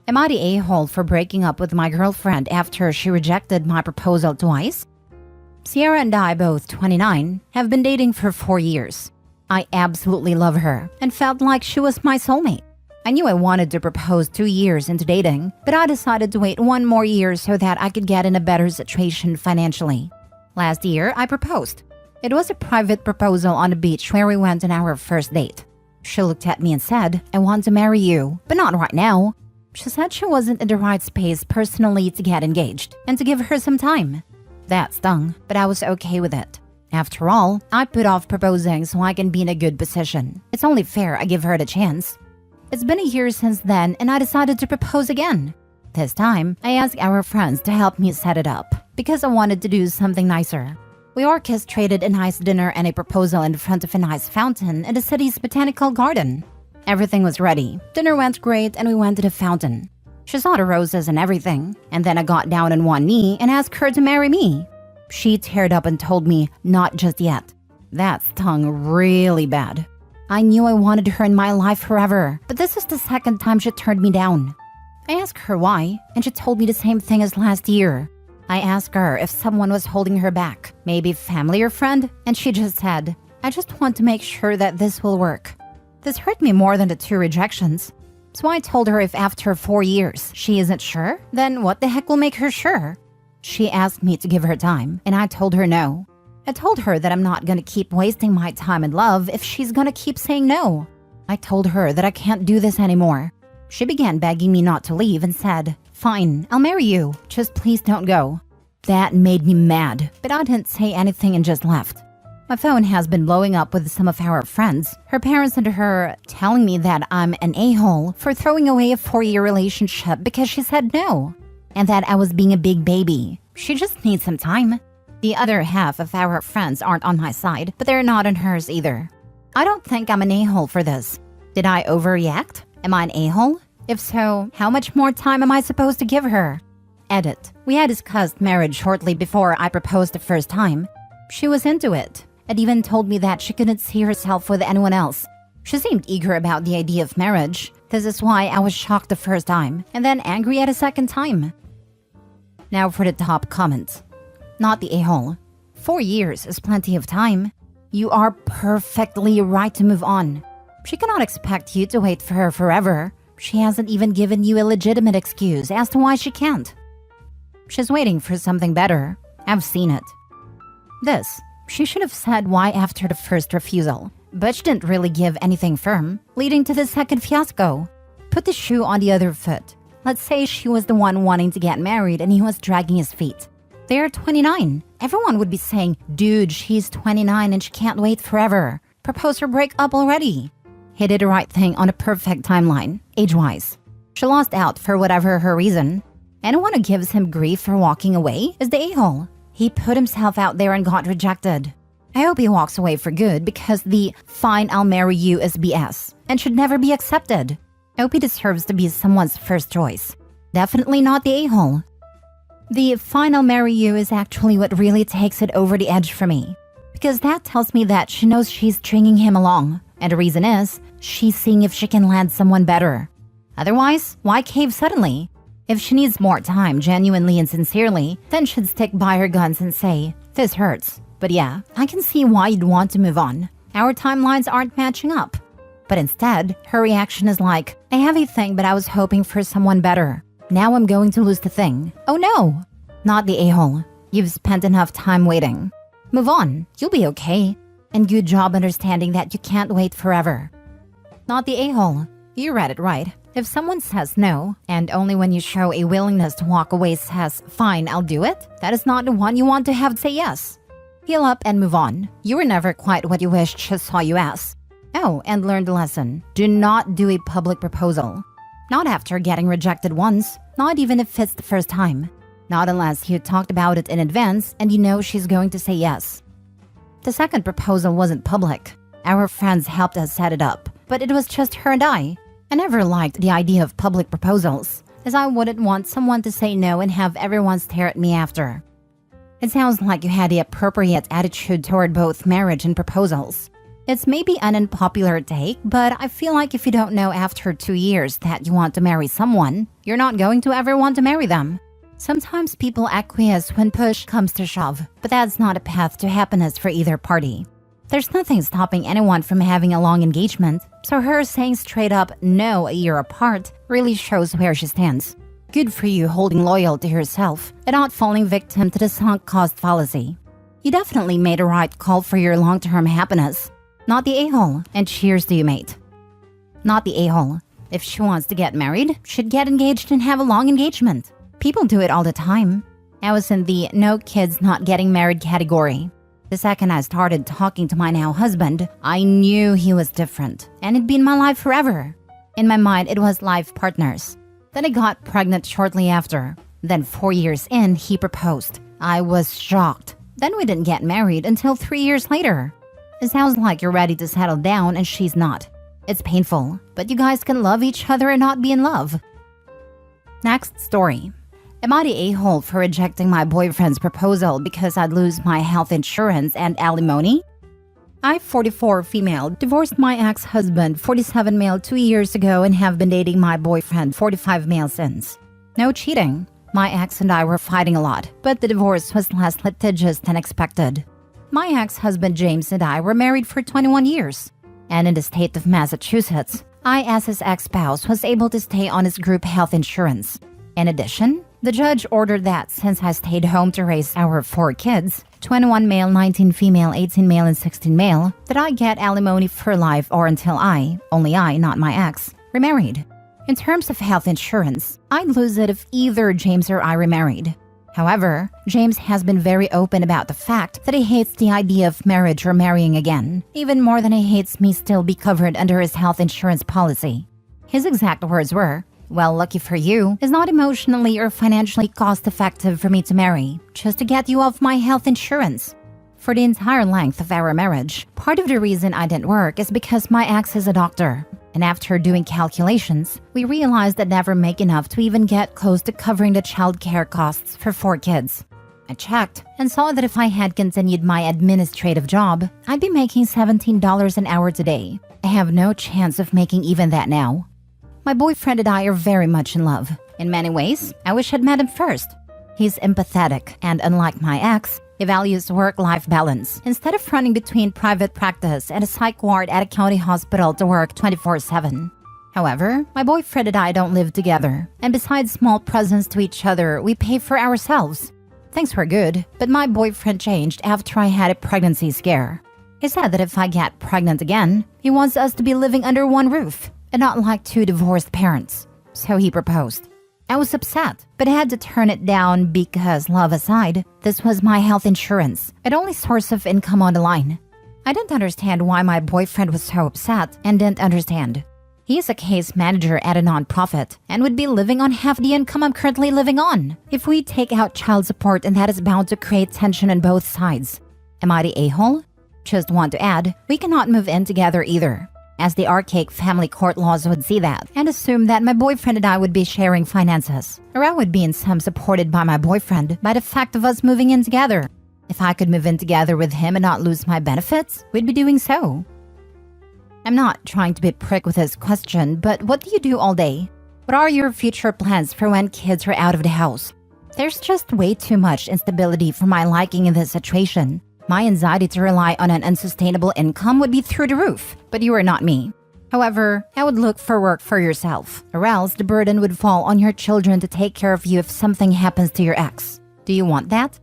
Am I the a-hole for breaking up with my girlfriend after she rejected my proposal twice? Sierra and I, both 29, have been dating for 4 years. I absolutely love her and felt like she was my soulmate. I knew I wanted to propose 2 years into dating, but I decided to wait 1 more year so that I could get in a better situation financially. Last year, I proposed. It was a private proposal on the beach where we went on our first date. She looked at me and said, "I want to marry you, but not right now." She said she wasn't in the right space personally to get engaged and to give her some time. That stung, but I was okay with it. After all, I put off proposing so I can be in a good position. It's only fair I give her the chance. It's been a year since then and I decided to propose again. This time, I asked our friends to help me set it up because I wanted to do something nicer. We orchestrated a nice dinner and a proposal in front of a nice fountain in the city's botanical garden. Everything was ready. Dinner went great and we went to the fountain. She saw the roses and everything, and then I got down on one knee and asked her to marry me. She teared up and told me, "Not just yet." That stung really bad. I knew I wanted her in my life forever, but this is the second time she turned me down. I asked her why, and she told me the same thing as last year. I asked her if someone was holding her back, maybe family or friend, and she just said, "I just want to make sure that this will work." This hurt me more than the 2 rejections. So I told her if after 4 years she isn't sure, then what the heck will make her sure? She asked me to give her time, and I told her no. I told her that I'm not gonna keep wasting my time and love if she's gonna keep saying no. I told her that I can't do this anymore. She began begging me not to leave and said, "Fine, I'll marry you, just please don't go." That made me mad, but I didn't say anything and just left. My phone has been blowing up with some of our friends, her parents and her, telling me that I'm an a-hole for throwing away a 4-year relationship because she said no, and that I was being a big baby. She just needs some time. The other half of our friends aren't on my side, but they're not on hers either. I don't think I'm an a-hole for this. Did I overreact? Am I an a-hole? If so, how much more time am I supposed to give her? Edit. We had discussed marriage shortly before I proposed the first time. She was into it, and even told me that she couldn't see herself with anyone else. She seemed eager about the idea of marriage. This is why I was shocked the first time, and then angry at a second time. Now for the top comment. Not the a-hole. 4 years is plenty of time. You are perfectly right to move on. She cannot expect you to wait for her forever. She hasn't even given you a legitimate excuse as to why she can't. She's waiting for something better. I've seen it. This, she should have said why after the first refusal, but she didn't really give anything firm, leading to the second fiasco. Put the shoe on the other foot. Let's say she was the one wanting to get married and he was dragging his feet. They're 29. Everyone would be saying, "Dude, she's 29 and she can't wait forever. Propose or break up already." He did the right thing on a perfect timeline, age-wise. She lost out for whatever her reason. Anyone who gives him grief for walking away is the a-hole. He put himself out there and got rejected. I hope he walks away for good because the "fine, I'll marry you" is BS and should never be accepted. I hope he deserves to be someone's first choice. Definitely not the a-hole. The "fine, I'll marry you" is actually what really takes it over the edge for me. Because that tells me that she knows she's stringing him along. And the reason is, she's seeing if she can land someone better. Otherwise, why cave suddenly? If she needs more time genuinely and sincerely, then she'd stick by her guns and say, "This hurts. But yeah, I can see why you'd want to move on. Our timelines aren't matching up." But instead, her reaction is like, "I have a thing, but I was hoping for someone better. Now I'm going to lose the thing. Oh no!" Not the a-hole. You've spent enough time waiting. Move on. You'll be okay. And good job understanding that you can't wait forever. Not the a-hole. You read it right. If someone says no, and only when you show a willingness to walk away says, "Fine, I'll do it," that is not the one you want to have say yes. Heal up and move on. You were never quite what you wished she saw you as. Oh, and learn the lesson. Do not do a public proposal. Not after getting rejected once, not even if it's the first time. Not unless you talked about it in advance and you know she's going to say yes. The second proposal wasn't public. Our friends helped us set it up, but it was just her and I. I never liked the idea of public proposals, as I wouldn't want someone to say no and have everyone stare at me after. It sounds like you had the appropriate attitude toward both marriage and proposals. It's maybe an unpopular take, but I feel like if you don't know after 2 years that you want to marry someone, you're not going to ever want to marry them. Sometimes people acquiesce when push comes to shove, but that's not a path to happiness for either party. There's nothing stopping anyone from having a long engagement, so her saying straight up no a year apart really shows where she stands. Good for you holding loyal to yourself and not falling victim to the sunk cost fallacy. You definitely made a right call for your long-term happiness. Not the a-hole, and cheers to you, mate. Not the a-hole. If she wants to get married, she'd get engaged and have a long engagement. People do it all the time. I was in the no kids not getting married category. The second I started talking to my now husband, I knew he was different, and he'd been my life forever. In my mind, it was life partners. Then I got pregnant shortly after. Then 4 years in, he proposed. I was shocked. Then we didn't get married until 3 years later. It sounds like you're ready to settle down and she's not. It's painful, but you guys can love each other and not be in love. Next story. Am I the a-hole for rejecting my boyfriend's proposal because I'd lose my health insurance and alimony? I, 44 female, divorced my ex-husband, 47 male 2 years ago and have been dating my boyfriend, 45 male since. No cheating. My ex and I were fighting a lot, but the divorce was less litigious than expected. My ex-husband James and I were married for 21 years. And in the state of Massachusetts, I, as his ex-spouse, was able to stay on his group health insurance. In addition, the judge ordered that since I stayed home to raise our 4 kids, 21 male, 19 female, 18 male, and 16 male, that I get alimony for life or until I, only I, not my ex, remarried. In terms of health insurance, I'd lose it if either James or I remarried. However, James has been very open about the fact that he hates the idea of marriage or marrying again, even more than he hates me still be covered under his health insurance policy. His exact words were, "Well, lucky for you, it's not emotionally or financially cost-effective for me to marry, just to get you off my health insurance." For the entire length of our marriage, part of the reason I didn't work is because my ex is a doctor. And after doing calculations, we realized I'd never make enough to even get close to covering the child care costs for 4 kids. I checked and saw that if I had continued my administrative job, I'd be making $17 an hour today. I have no chance of making even that now. My boyfriend and I are very much in love. In many ways, I wish I'd met him first. He's empathetic, and unlike my ex, he values work-life balance instead of running between private practice and a psych ward at a county hospital to work 24/7. However, my boyfriend and I don't live together, and besides small presents to each other, we pay for ourselves. Things were good, but my boyfriend changed after I had a pregnancy scare. He said that if I get pregnant again, he wants us to be living under one roof and not like 2 divorced parents. So he proposed. I was upset, but I had to turn it down because, love aside, this was my health insurance, and only source of income on the line. I didn't understand why my boyfriend was so upset and didn't understand. He is a case manager at a nonprofit and would be living on half the income I'm currently living on if we take out child support, and that is bound to create tension on both sides. Am I the a-hole? Just want to add, we cannot move in together either, as the archaic family court laws would see that and assume that my boyfriend and I would be sharing finances, or I would be in some supported by my boyfriend by the fact of us moving in together. If I could move in together with him and not lose my benefits, we'd be doing so. I'm not trying to be a prick with this question, but what do you do all day? What are your future plans for when kids are out of the house? There's just way too much instability for my liking in this situation. My anxiety to rely on an unsustainable income would be through the roof, but you are not me. However, I would look for work for yourself, or else the burden would fall on your children to take care of you if something happens to your ex. Do you want that?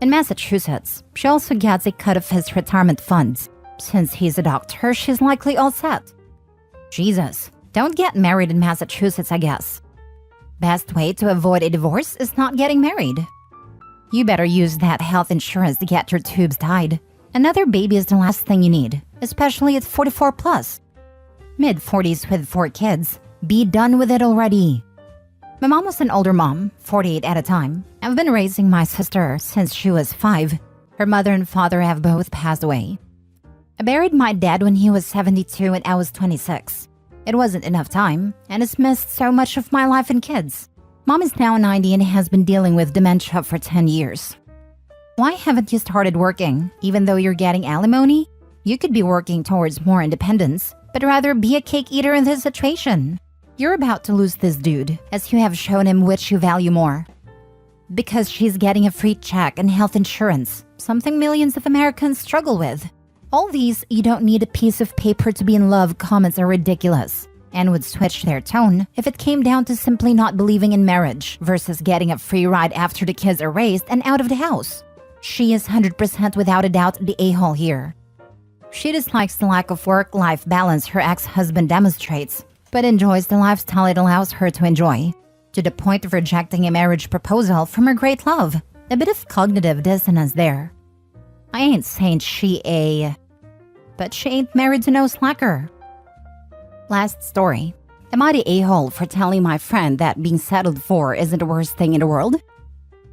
In Massachusetts, she also gets a cut of his retirement funds. Since he's a doctor, she's likely all set. Jesus, don't get married in Massachusetts, I guess. Best way to avoid a divorce is not getting married. You better use that health insurance to get your tubes tied. Another baby is the last thing you need, especially at 44 plus. Mid-40s with 4 kids. Be done with it already. My mom was an older mom, 48 at a time. I've been raising my sister since she was 5. Her mother and father have both passed away. I buried my dad when he was 72 and I was 26. It wasn't enough time, and it's missed so much of my life and kids. Mom is now 90 and has been dealing with dementia for 10 years. Why haven't you started working, even though you're getting alimony? You could be working towards more independence, but rather be a cake eater in this situation. You're about to lose this dude, as you have shown him which you value more. Because she's getting a free check and health insurance, something millions of Americans struggle with. All these "you don't need a piece of paper to be in love" comments are ridiculous, and would switch their tone if it came down to simply not believing in marriage versus getting a free ride after the kids are raised and out of the house. She is 100% without a doubt the a-hole here. She dislikes the lack of work-life balance her ex-husband demonstrates, but enjoys the lifestyle it allows her to enjoy, to the point of rejecting a marriage proposal from her great love. A bit of cognitive dissonance there. I ain't saying but she ain't married to no slacker. Last story. Am I the a-hole for telling my friend that being settled for isn't the worst thing in the world?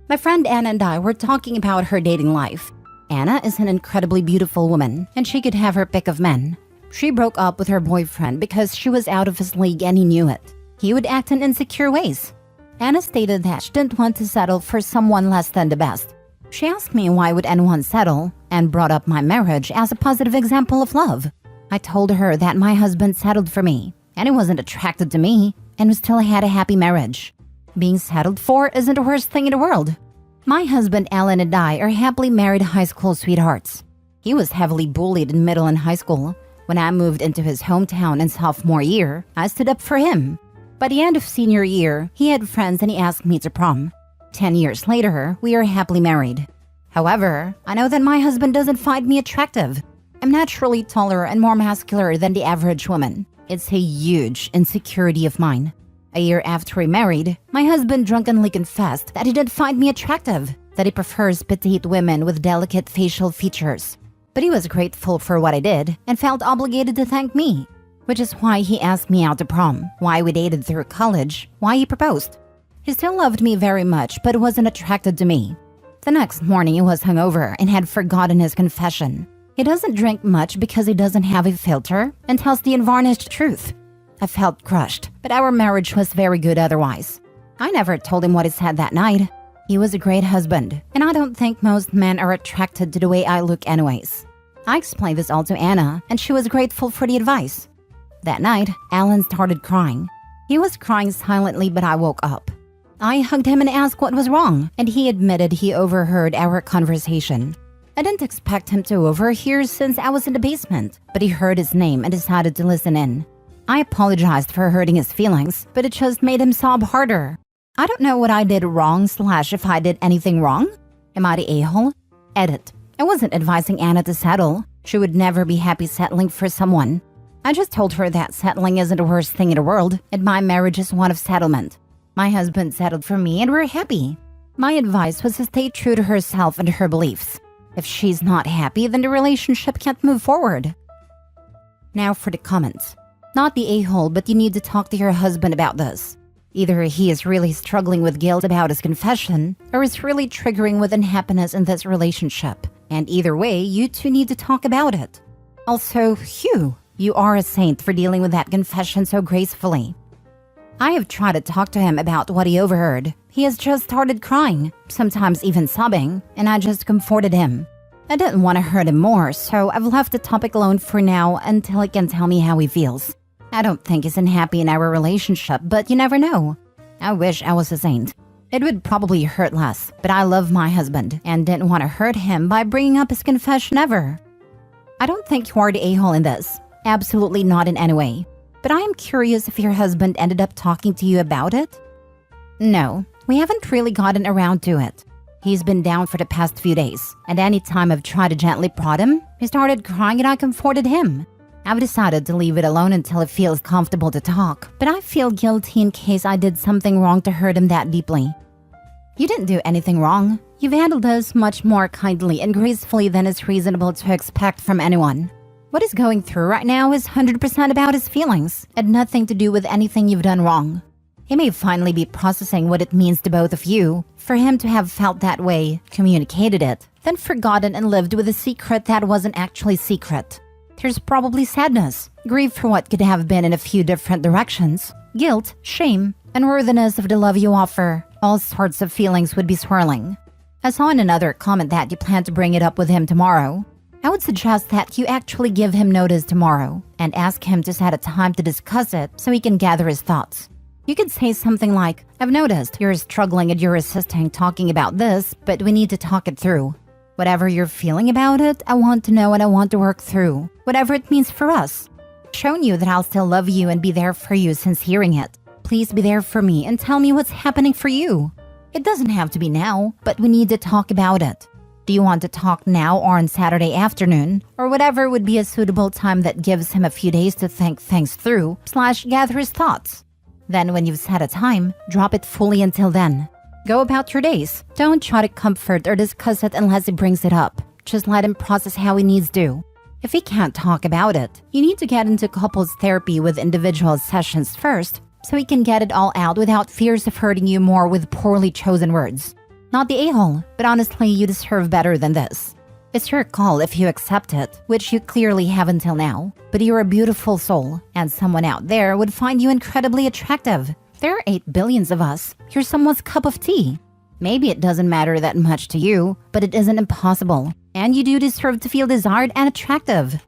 My friend Anna and I were talking about her dating life. Anna is an incredibly beautiful woman, and she could have her pick of men. She broke up with her boyfriend because she was out of his league and he knew it. He would act in insecure ways. Anna stated that she didn't want to settle for someone less than the best. She asked me why would anyone settle, and brought up my marriage as a positive example of love. I told her that my husband settled for me, and he wasn't attracted to me, and we still had a happy marriage. Being settled for isn't the worst thing in the world. My husband Alan and I are happily married high school sweethearts. He was heavily bullied in middle and high school. When I moved into his hometown in sophomore year, I stood up for him. By the end of senior year, he had friends and he asked me to prom. 10 years later, we are happily married. However, I know that my husband doesn't find me attractive. I'm naturally taller and more muscular than the average woman. It's a huge insecurity of mine. A year after we married, my husband drunkenly confessed that he didn't find me attractive, that he prefers petite women with delicate facial features. But he was grateful for what I did and felt obligated to thank me, which is why he asked me out to prom, why we dated through college, why he proposed. He still loved me very much, but wasn't attracted to me. The next morning he was hungover and had forgotten his confession. He doesn't drink much because he doesn't have a filter and tells the unvarnished truth. I felt crushed, but our marriage was very good otherwise. I never told him what he said that night. He was a great husband, and I don't think most men are attracted to the way I look anyways. I explained this all to Anna, and she was grateful for the advice. That night, Alan started crying. He was crying silently, but I woke up. I hugged him and asked what was wrong, and he admitted he overheard our conversation. I didn't expect him to overhear since I was in the basement, but he heard his name and decided to listen in. I apologized for hurting his feelings, but it just made him sob harder. I don't know what I did wrong / if I did anything wrong. Am I the a-hole? Edit. I wasn't advising Anna to settle. She would never be happy settling for someone. I just told her that settling isn't the worst thing in the world, and my marriage is one of settlement. My husband settled for me and we're happy. My advice was to stay true to herself and her beliefs. If she's not happy, then the relationship can't move forward. Now for the comments. Not the a-hole, but you need to talk to your husband about this. Either he is really struggling with guilt about his confession, or is really triggering with unhappiness in this relationship. And either way, you two need to talk about it. Also, Hugh, you are a saint for dealing with that confession so gracefully. I have tried to talk to him about what he overheard. He has just started crying, sometimes even sobbing, and I just comforted him. I didn't want to hurt him more, so I've left the topic alone for now until he can tell me how he feels. I don't think he's unhappy in our relationship, but you never know. I wish I was a saint. It would probably hurt less, but I love my husband and didn't want to hurt him by bringing up his confession ever. I don't think you are the a-hole in this. Absolutely not in any way. But I am curious if your husband ended up talking to you about it? No, we haven't really gotten around to it. He's been down for the past few days, and any time I've tried to gently prod him, he started crying and I comforted him. I've decided to leave it alone until it feels comfortable to talk, but I feel guilty in case I did something wrong to hurt him that deeply. You didn't do anything wrong. You've handled this much more kindly and gracefully than is reasonable to expect from anyone. What he's going through right now is 100% about his feelings and nothing to do with anything you've done wrong. He may finally be processing what it means to both of you. For him to have felt that way, communicated it, then forgotten and lived with a secret that wasn't actually secret. There's probably sadness, grief for what could have been in a few different directions, guilt, shame, unworthiness of the love you offer. All sorts of feelings would be swirling. I saw in another comment that you plan to bring it up with him tomorrow. I I would suggest that you actually give him notice tomorrow and ask him to set a time to discuss it so he can gather his thoughts. You could say something like, I've noticed you're struggling and you're resisting talking about this, but we need to talk it through. Whatever you're feeling about it, I want to know and I want to work through, whatever it means for us. Shown you that I'll still love you and be there for you since hearing it. Please be there for me and tell me what's happening for you. It doesn't have to be now, but we need to talk about it. Do you want to talk now or on Saturday afternoon, or whatever would be a suitable time that gives him a few days to think things through / gather his thoughts? Then when you've set a time, drop it fully until then. Go about your days. Don't try to comfort or discuss it unless he brings it up. Just let him process how he needs to. If he can't talk about it, you need to get into couples therapy with individual sessions first so he can get it all out without fears of hurting you more with poorly chosen words. Not the a-hole, but honestly, you deserve better than this. It's your call if you accept it, which you clearly have until now. But you're a beautiful soul, and someone out there would find you incredibly attractive. There are 8 billion of us. You're someone's cup of tea. Maybe it doesn't matter that much to you, but it isn't impossible. And you do deserve to feel desired and attractive.